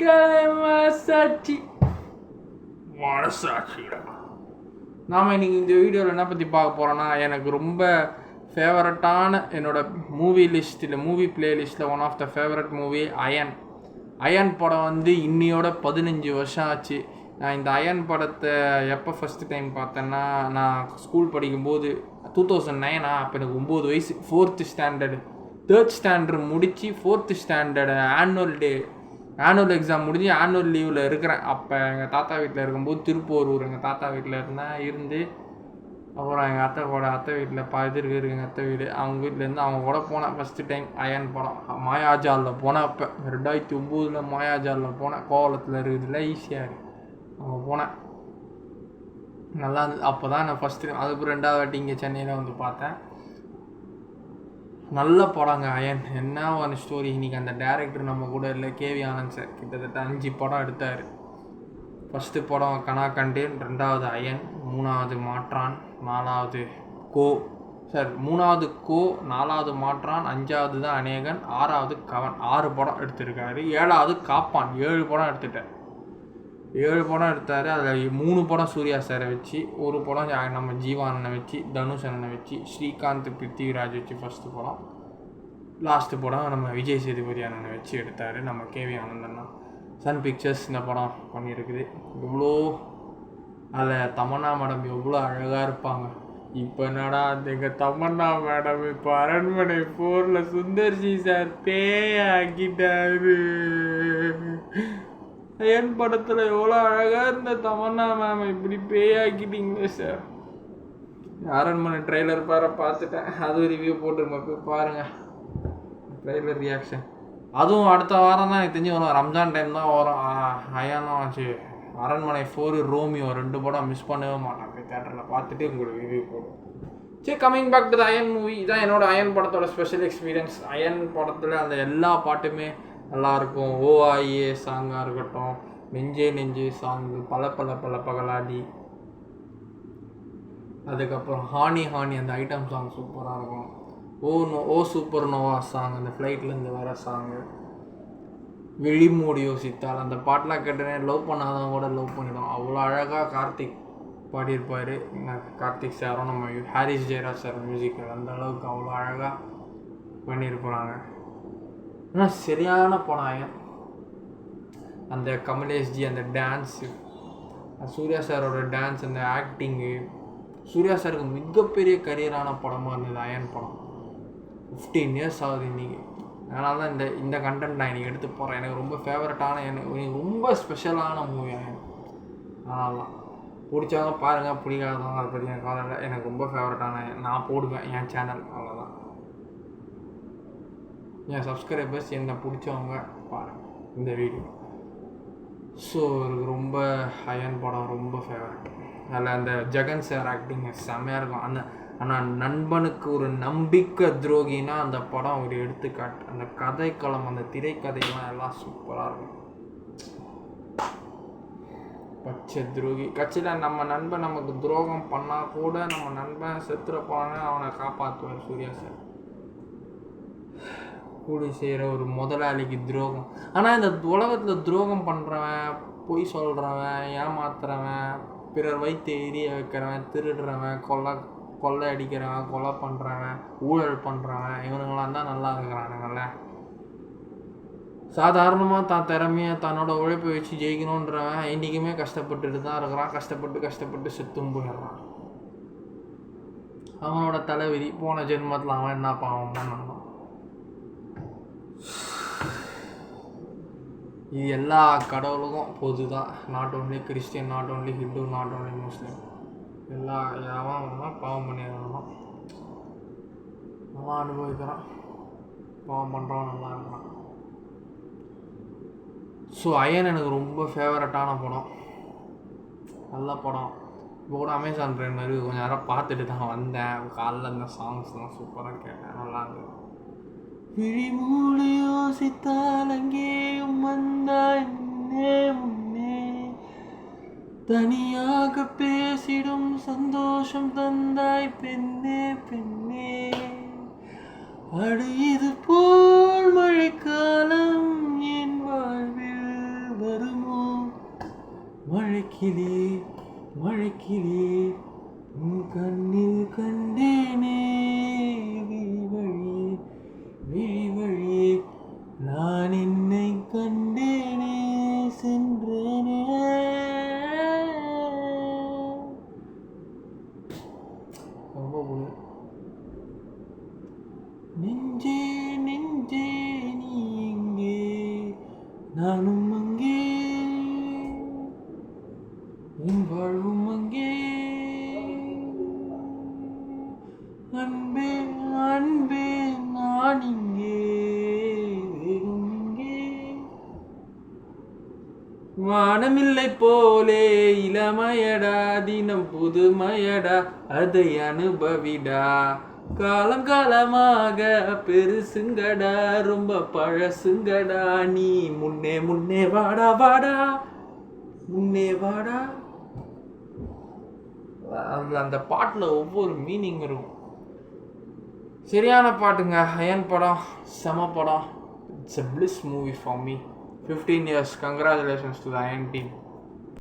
மனசாட்சி மனசாட்சிடா. நாம் இன்றைக்கி இந்த வீடியோவில் என்ன பற்றி பார்க்க போகிறோன்னா, எனக்கு ரொம்ப ஃபேவரட்டான என்னோடய மூவி லிஸ்ட்டில், மூவி பிளேலிஸ்ட்டில் one of the favourite movie Ayan படம் வந்து இன்னையோட 15 வருஷம் ஆச்சு. நான் இந்த அயன் படத்தை எப்போ ஃபஸ்ட்டு டைம் பார்த்தேன்னா, நான் ஸ்கூல் படிக்கும்போது 2009. அப்போ எனக்கு 9 வயசு. 4th ஸ்டாண்டர்டு, 3rd ஸ்டாண்டர்ட் முடித்து 4th ஸ்டாண்டர்டு ஆனுவல் எக்ஸாம் முடிஞ்சு ஆனுவல் லீவில் இருக்கிறேன். அப்போ எங்கள் தாத்தா வீட்டில் இருக்கும்போது திருப்பூர் எங்கள் தாத்தா வீட்டில் இருந்து அப்புறம் எங்கள் அத்தை வீட்டில் இருக்குது எங்கள் அத்தை வீடு. அவங்க வீட்டிலேருந்து அவங்க கூட போனேன் ஃபஸ்ட்டு டைம் அயன் படம். மாயாஜாலில் போனேன். அப்போ 2009 மாயாஜாலில் போனேன். கோவளத்தில் இருக்குதுல்ல, ஈஸியாக இருக்குது, அவங்க போனேன். நல்லா இருந்தது. அப்போ தான் நான் ஃபஸ்ட்டு டைம். அதுக்கப்புறம் 2வது வாட்டி இங்கே சென்னையில் வந்து பார்த்தேன். நல்ல படங்க அயன். என்ன ஒரு ஸ்டோரி. இன்றைக்கி அந்த டேரக்டர் நம்ம கூட இல்லை, கேவி ஆனந்த் சார். கிட்டத்தட்ட 5 படம் எடுத்தார். ஃபஸ்ட்டு படம் கனா கண்டேன், 2வது அயன், 3வது மாற்றான், 4வது கோ, 3வது கோ, 4வது மாற்றான், 5வது தான் அநேகன், 6வது கவன். 6 படம் எடுத்திருக்காரு. 7வது காப்பான். 7 படம் எடுத்துட்டார். 7 படம் எடுத்தார். அதில் 3 படம் சூர்யா சாரை வச்சு, 1 படம் நம்ம ஜீவானனை வச்சு, தனுஷ் அண்ணனை வச்சு, ஸ்ரீகாந்த் பிருத்திவிராஜ் வச்சு ஃபஸ்ட்டு படம். லாஸ்ட்டு படம் நம்ம விஜய் சேதுபதி அண்ணனை வச்சு எடுத்தார் நம்ம கேவி ஆனந்தன்னா. சன் பிக்சர்ஸ் இந்த படம் பண்ணியிருக்குது. எவ்வளோ அதில் தமன்னா மேடம் எவ்வளோ அழகாக இருப்பாங்க. இப்போ என்னடா எங்கள் தமன்னா மேடம் இப்போ அரண்மனை 4ல் சுந்தர்சி சார் பேயாக்கிட்டாரு. என் படத்தில் எவ்வளோ அழகாக இருந்த தமன்னா மேம் இப்படி பேயாக்கிட்டீங்களே சார். அரண்மனை ட்ரெய்லர் பார்த்துட்டேன். அதுவும் ரிவ்யூ போட்டுருமா, போய் பாருங்கள் ட்ரெய்லர் ரியாக்ஷன். அதுவும் அடுத்த வாரம் தான் எனக்கு தெரிஞ்சு வரும். ரம்ஜான் டைம் தான் வரும். அயானும் ஆச்சு. அரண்மனை 4, ரோமியோ 2 படம் மிஸ் பண்ணவே மாட்டேன். போய் தேட்டரில் பார்த்துட்டு உங்களுக்கு ரிவ்யூ போடுவோம். சரி, coming back to the Ayan movie. இதான் என்னோடய அயன் படத்தோட ஸ்பெஷல் எக்ஸ்பீரியன்ஸ். அயன் படத்தில் அந்த எல்லா பாட்டுமே நல்லாயிருக்கும். ஓஆஇஏ சாங்காக இருக்கட்டும், நெஞ்சே நெஞ்சே சாங்கு, பல பகலாடி, அதுக்கப்புறம் ஹானி அந்த ஐட்டம் சாங் சூப்பராக இருக்கும். ஓ சூப்பர் நோவா சாங், அந்த ஃப்ளைட்லேருந்து வர சாங்கு, விழிமூடி யோசித்தால், அந்த பாட்டெலாம் கேட்டேனே லவ் பண்ணாதவங்க கூட லவ் பண்ணிடும். அவ்வளோ அழகாக கார்த்திக் பாடியிருப்பார். கார்த்திக் சாரும் நம்ம ஹாரிஸ் ஜெயராஜ் சார் மியூசிக்கல் அந்த அளவுக்கு அவ்வளோ அழகாக பண்ணியிருப்பாங்க. ஆனால் சரியான படம் அயன். அந்த கமலேஷ்ஜி அந்த டான்ஸு, சூர்யா சாரோட டான்ஸ், அந்த ஆக்டிங்கு, சூர்யா சாருக்கு மிகப்பெரிய கரியரான படமாக இருந்தது அயன் படம். 15 இயர்ஸ் ஆகுது இன்றைக்கி. அதனால தான் இந்த கண்டென்ட் நான் இன்றைக்கி எடுத்து போகிறேன். எனக்கு ரொம்ப ஃபேவரட்டான, எனக்கு ரொம்ப ஸ்பெஷலான மூவி அயன். அதனால தான் பிடிச்சவங்க பாருங்கள், பிடிக்காதவங்க அதை பற்றி எனக்கு கவலை. எனக்கு ரொம்ப ஃபேவரட்டான நான் போடுவேன் என் சேனல். அவ்வளோதான். என் சப்ஸ்கிரைபர்ஸ் என்ன பிடிச்சவங்க பாருங்கள் இந்த வீடியோ. ஸோ எனக்கு ரொம்ப அயன் படம் ரொம்ப ஃபேவரட். அதில் அந்த ஜெகன் சார் ஆக்டிங் செம்மையாக இருக்கும். ஆனால் நண்பனுக்கு ஒரு நம்பிக்கை துரோகினா அந்த படம் ஒரு எடுத்துக்காட்டு. அந்த கதைக்களம், அந்த திரைக்கதைகள்லாம் எல்லாம் சூப்பராக இருக்கும். பச்சை துரோகி கட்சியில் நம்ம நண்பன் நமக்கு துரோகம் பண்ணால் கூட நம்ம நண்பன் செத்துறப்பான அவனை காப்பாற்றுவார் சூர்யா சார். கூலி செய்கிற ஒரு முதலாளிக்கு துரோகம். ஆனால் இந்த உலகத்தில் துரோகம் பண்ணுறவன், பொய் சொல்கிறவன், ஏமாத்துறவன், பிறர் வைத்து எரிய வைக்கிறவன், திருடுறவன், கொள்ளை அடிக்கிறவன், கொலை பண்ணுறவன், ஊழல் பண்ணுறவன், இவனுங்களாம் தான் நல்லா இருக்கிறானுங்கள்ல. சாதாரணமாக தான் திறமையை தன்னோட உழைப்பை வச்சு ஜெயிக்கணுன்றவன் இன்றைக்குமே கஷ்டப்பட்டுட்டு தான் இருக்கிறான். கஷ்டப்பட்டு செத்தும் போயிடுறான். அவனோட தலைவிதி. போன ஜென்மத்தில் அவன் என்ன பாவம் பண்ணானோ. இது எல்லா கடவுளுக்கும் பொது தான். Not only Christian, not only Hindu, not only Muslim. எல்லா அவன் பாவம் பண்ணிடுறான், நல்லா அனுபவிக்கிறான். பாவம் பண்ணுறவன் நல்லா இருக்கிறான். ஸோ அயன் எனக்கு ரொம்ப ஃபேவரட்டான படம். நல்ல படம். இப்போ கூட அமேசான் ப்ரைம் மாதிரி கொஞ்சம் நேரம் பார்த்துட்டு தான் வந்தேன். காலைல இந்த சாங்ஸ்லாம் சூப்பராக கேட்டேன், நல்லா இருந்தது. விழிமூடி யோசித்தால் அங்கேயும் வந்தாய் முன்னே, தனியாக பேசிடும் சந்தோஷம் தந்தாய் பெண்ணே, அடு இது போல் மழைக்காலம் என் வாழ்வில் மழைக்கிளி மழைக்கிளி உன் கண்ணில் கண்டேனே விழி வழி விழி வழி நான் என்னை கண்டேனே சென்றேனே. ரொம்ப பிடிக்கும். நெஞ்சே நெஞ்சே நீ எங்கே நானும் அங்கே என் வாழ்வும் அங்கே அன்பே அன்பே நான் இங்கே வேகும் இங்கே வானமில்லை போலே இளமையடா தினம் புதுமையடா அதை அனுபவிடா காலம் காலமாக பெருசுங்கடா ரொம்ப பழசுங்கடா நீ முன்னே முன்னே வாடா வாடா முன்னே வாடா. அந்த பாட்டில் ஒவ்வொரு மீனிங் இருக்கும். சரியான பாட்டுங்க. அயன் படம் செம படம். It's a bliss movie for me. 15 years. Congratulations to the Ayan team.